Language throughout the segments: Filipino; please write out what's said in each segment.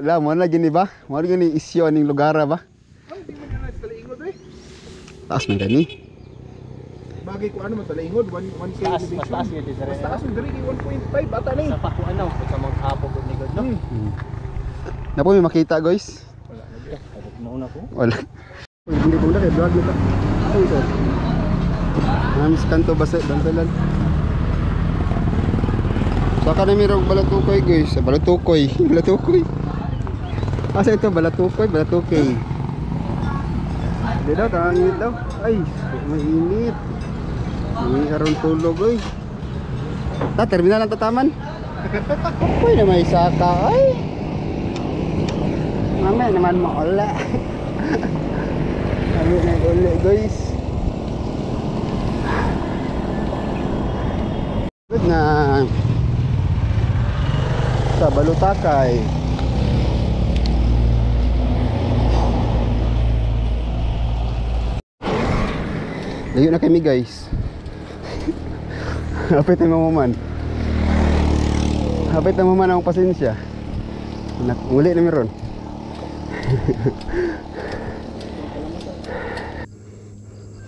Wala mo na gini ba? Mo gini isyo ning lugar ba? Ay, di man na sa laingod eh. Taas man gani. Bagay ko ano man sa laingod, 1 Taas, elevation. mas taas yun din sa Mas rin. taas yung diri 1.5 bata na eh. Sa paku ano, sa mga hapo ko ni God, no? Napo may makita guys. Wala lagi. Nauna ko. Wala. Hindi ko na kay vlog nito. Ay ito. Namis kanto basa dandalan. Saka na mirog balatukoy guys. Balatukoy. Balatukoy. Asa ito balatukoy, balatukoy. Hindi daw, tanginit daw. Ay, mainit. May aron tulog oy. Ta terminal ang tataman. Uy na may saka ay. Mamaya naman maula. Kami nag-uli guys. Good na. Sa Balutakay. Layo na kami guys. Hapit na maman. Hapit na maman ang pasensya. Uli na meron.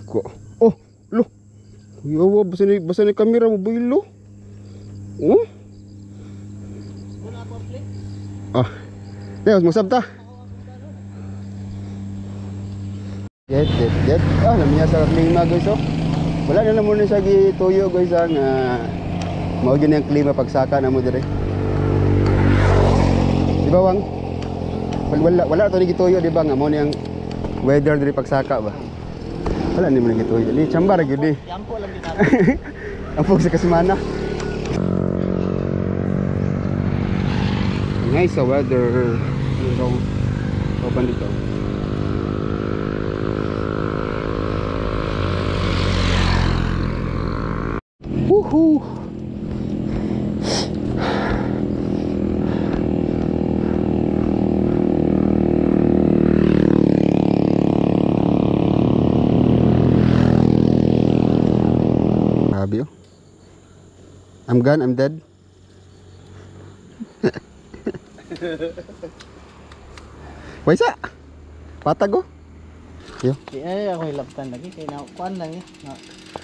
Ko. Oh, lo. Yawa basa ni kamera mo boylo. Oh. Ah. Teo, masabta. Get. Ah, namanya sa klima guys oh. Wala na naman sa gituyo guys ang mao gyud ang klima pagsaka na mo dire. Di ba wang? Wala to ni gituyo di ba nga mo ni ang weather dire pagsaka ba. Wala ni mo ni gituyo. Ni chambar gyud di. Yampo lang din natin. Ampog sa kasimana. Nice sa weather. Ano ba dito? Woohoo! Sabi oh. I'm gone, I'm dead. Waisa. Patag oh. Yo. Ay, ako hilabtan lagi kay nakuan lang eh.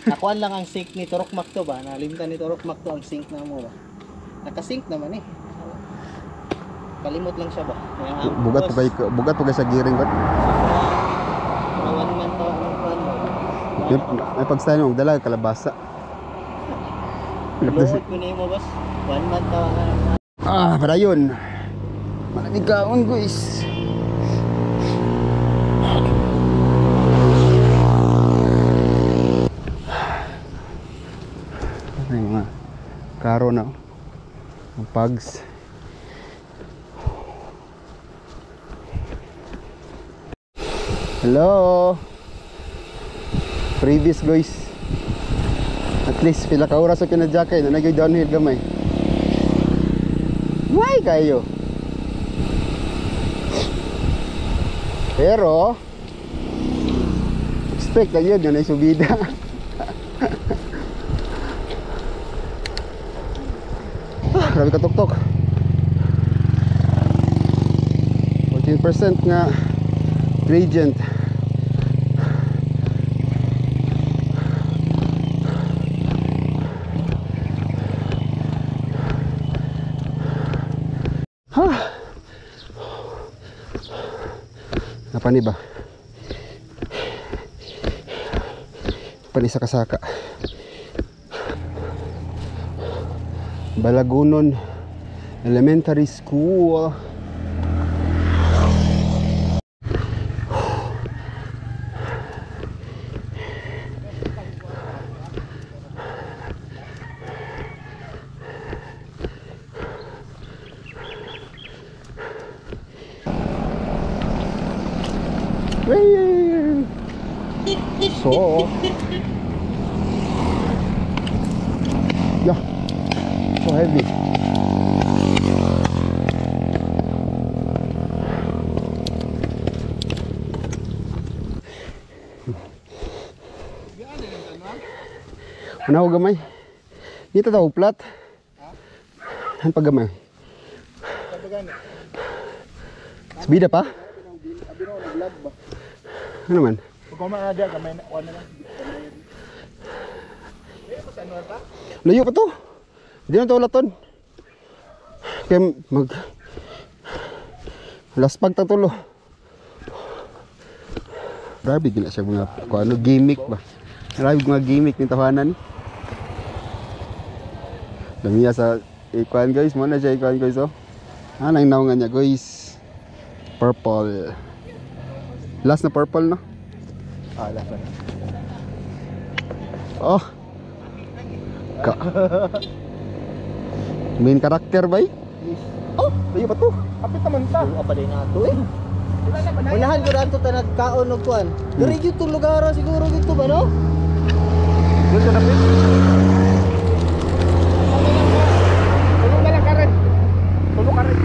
Nakuan lang ang sink ni Torokmak to ba? Nalimtan ni Torokmak to ang sink na mo ba? Naka-sink naman eh. Kalimot lang siya ba? Bugat pa kay sa giring ba? Kawan man to ang kuan mo. May pagstay mo dala kalabasa. Luhod ko nimo boss. 1 month to ang Ah, padayon. Malaligaon guys. Ay mga karo na. Ang pags. Hello. Previous guys. At least pila ka oras sa kinadjakay na nagay downhill gamay. May kayo. Pero expect lang yun na subida. Grabe ka tuktok. 14% nga gradient. Napani ba? Panisa kasaka. Balagunon Elementary School. So yeah, so heavy. Ano ko gamay? Dito daw plat. Han pag gamay. Bida pa? Abi no nag-vlog ba. Ano man? Pag kumaada ka may kuan na lang. Layo pa to. Hindi na to ulaton. Kaya mag laspag ta tulo. Grabe gila siya mga kung ano gimmick ba. Grabe mga gimmick ni tahanan. Damiya sa ikuan guys, mo na siya ikuan guys oh. Nang naungan niya guys. Purple. Last na purple no? Last na. Oh. Ka. Main karakter ba? Oh, layo pa to. Kapit naman ta. Apa din nato eh. Unahan ko na ito nagkaon og kuan. Diri gyud tong lugar siguro dito ba no? Doon sa dapit. Tulog na lang karet. Tulog karet.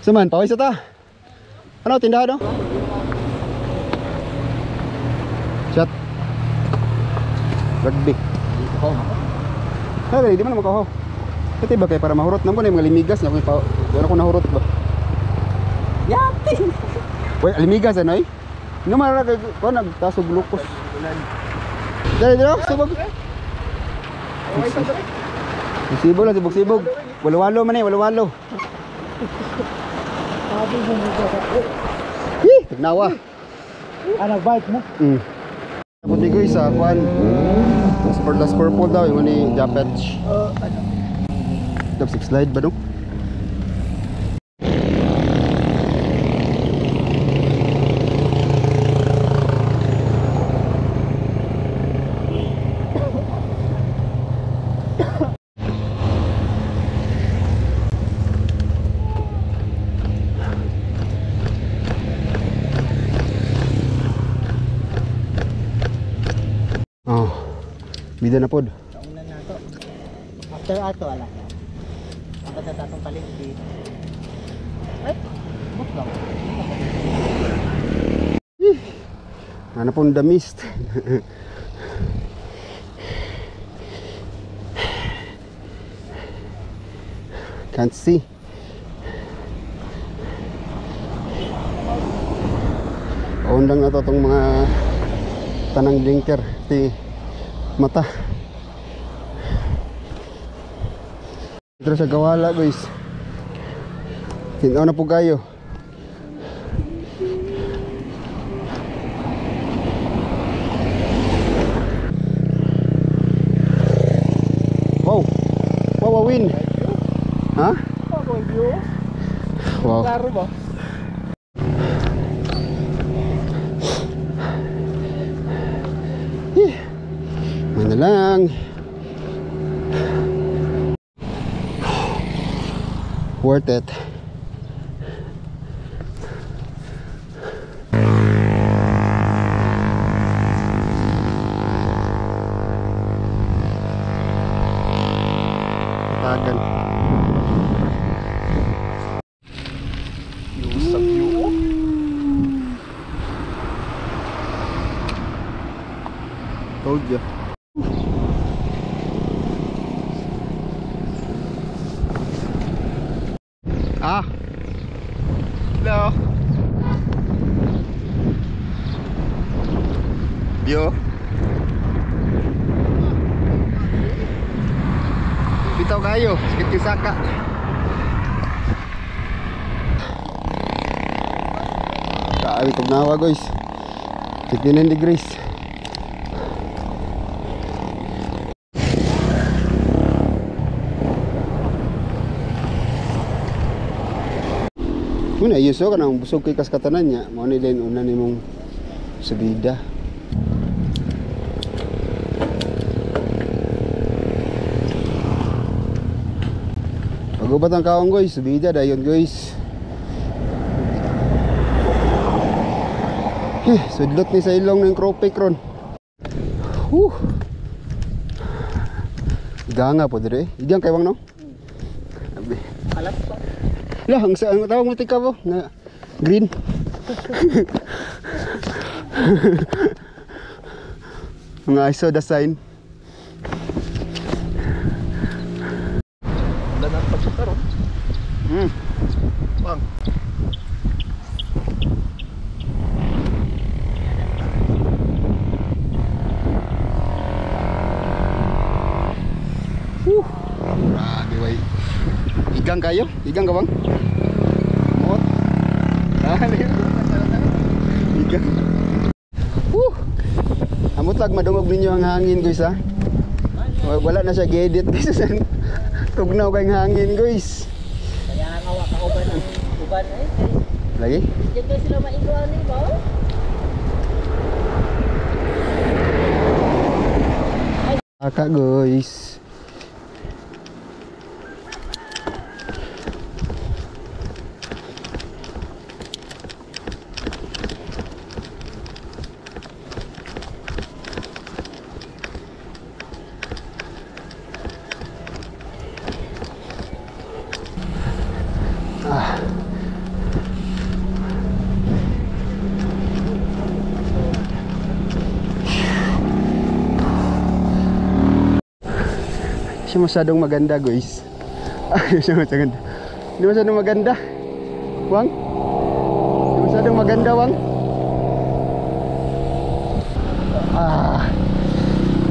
Saman, pawis ta. Ano tindahan no? Shot. Rugby. Ha, di man makaho. Pati ba kay para mahurot namo na mga limigas na ko wala ko nahurot ba. Yati. Wait, limigas ano eh? Nga mara ko nagtasog glukos. Dali dito, sibog. Sibog lang, sibog. Walo-walo man eh, walo-walo. Sabi mo mo ka. Hi, tagnawa. Bite mo. Puti ko isa kwan. Last purple daw yung ni Japetch. Ano? Dap 6 slide ba dong? Oh, bida na pod. Kaunan na to. After ato ala. Ang sa tatong paligid. Ay, buk lang. Ano pong the mist. Can't see. Oon lang na to itong mga tanang blinker ti mata. Dito sa Gawala guys. Tinaw na po kayo. Wow. Wow, win. Ha? Wow. Klaro ba? Ano lang. Worth it. Tagan. Sa view. Told ya. Ah. Hello. Yo. Bitaw kayo, sakit yung saka. Kaawi kong nawa guys. 59 degrees. Muna yuso ka nang busog kay kaskatanan niya. Mao ni din una nimong subida. Pagubat ang kaong guys, subida dayon guys. Sudlot ni sa ilong ng Cropec ron. Ganga po dire. Igang kaywang no? Abi. Alat pa. Lah, ang tawag mo tika po na green. Mga ISO the sign. Igang kayo? Igang ka bang? Mot? Igang. Amot lag madungog ninyo ang hangin guys ha. Wala na siya gedit guys. Tugnaw kayong hangin guys. Kaya nga wa ka uban ang uban eh. Lagi? Diyan ko sila maigwan ni ba? Kakak guys. Siya masyadong maganda guys. Siya masyadong maganda. Hindi masyadong maganda. Wang? Hindi masyadong maganda Wang.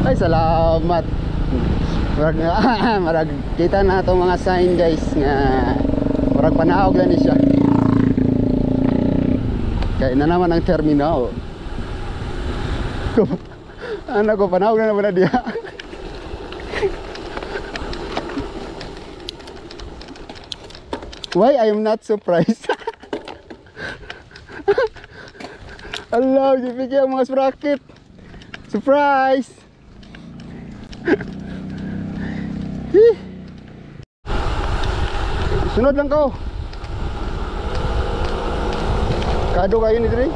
Ay salamat. Marag kita na itong mga sign guys nga marag panahog lang ni siya. Kaya na naman ang terminal. Anak ko panahog na naman na dia. Why I am not surprised? Allah, dipikir ang mga sprocket. Surprise! Sunod lang ko. Kado kayo ni Dre.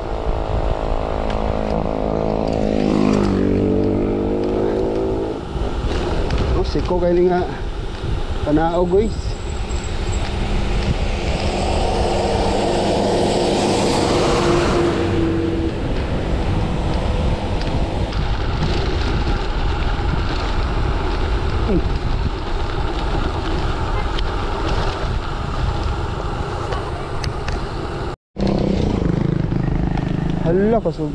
Oh, siko kayo nga panao guys. Hala kasog.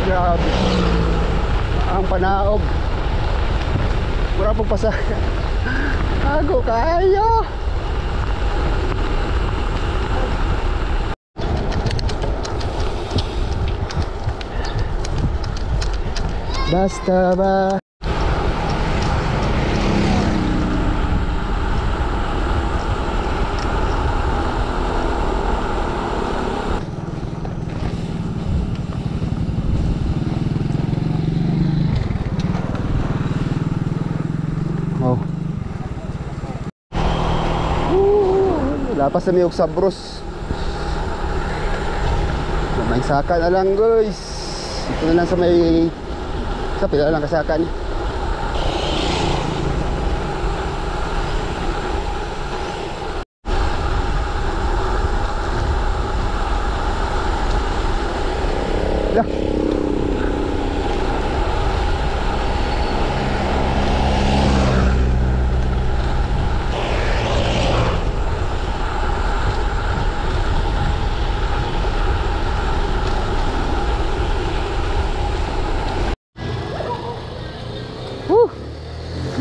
Grabe. Ang panaog. Mura po pasa. Ako kayo. Basta ba? Oh. Lapas na may Sabros. May saka na lang guys. Ito na lang sa may pila lang kasakan. Dah.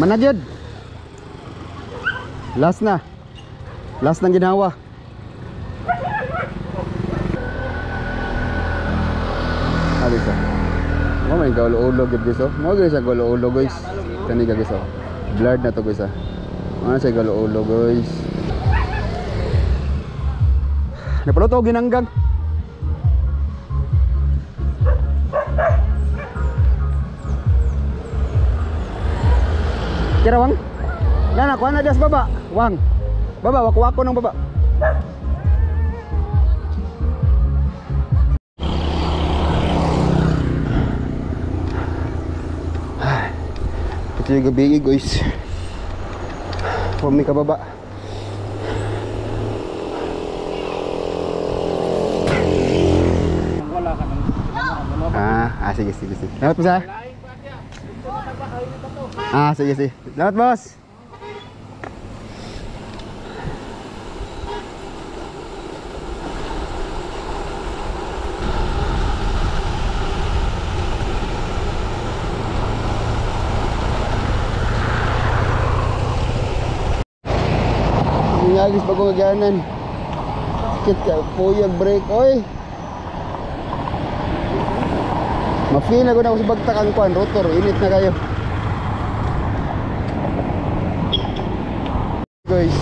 Mana jud? Last na. Last nang ginawa. Abi sa. Mo may gaulo-ulo gid guys oh. Mo guys sa gaulo-ulo guys. Kani guys oh. Blurred na to guys ah. Ano sa gaulo-ulo guys. Napaluto ginanggang. Kira Wang? Nana, kuha na das baba. Wang. Baba, wako-wako ng baba. Ito yung gabi guys. Pumi ka baba. Sige. Dapat po sa? Ah, sige, sige. Salamat, boss. Ngalis bagong aganan. Sakit ka, puyag break, oy. Ma-feel na ko na ako sa bagtakang kuan, rotor, init na kayo. Guys,